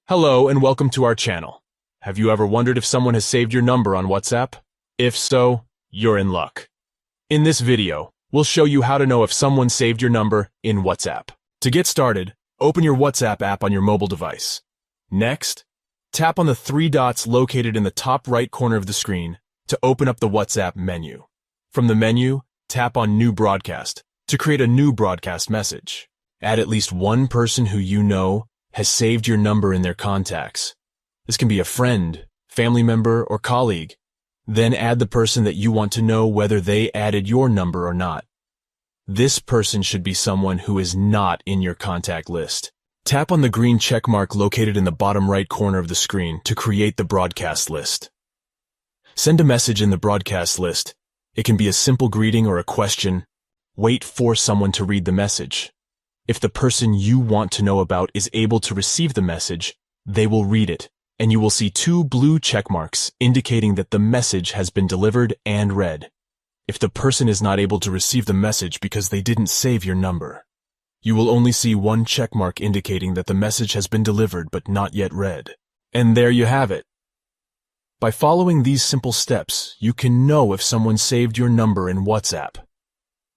Hello and welcome to our channel. Have you ever wondered if someone has saved your number on WhatsApp? If so, you're in luck. In this video, we'll show you how to know if someone saved your number in WhatsApp. To get started, open your WhatsApp app on your mobile device. Next, tap on the three dots located in the top right corner of the screen to open up the WhatsApp menu. From the menu, tap on New Broadcast to create a new broadcast message. Add at least one person who you know has saved your number in their contacts. This can be a friend, family member, or colleague. Then add the person that you want to know whether they added your number or not. This person should be someone who is not in your contact list. Tap on the green check mark located in the bottom right corner of the screen to create the broadcast list. Send a message in the broadcast list. It can be a simple greeting or a question. Wait for someone to read the message. If the person you want to know about is able to receive the message, they will read it, and you will see two blue check marks indicating that the message has been delivered and read. If the person is not able to receive the message because they didn't save your number, you will only see one check mark indicating that the message has been delivered but not yet read. And there you have it. By following these simple steps, you can know if someone saved your number in WhatsApp.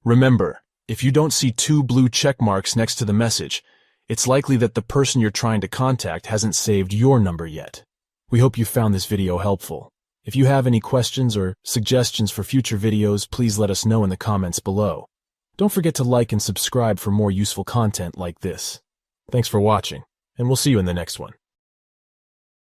Remember, if you don't see two blue check marks next to the message, it's likely that the person you're trying to contact hasn't saved your number yet. We hope you found this video helpful. If you have any questions or suggestions for future videos, please let us know in the comments below. Don't forget to like and subscribe for more useful content like this. Thanks for watching, and we'll see you in the next one.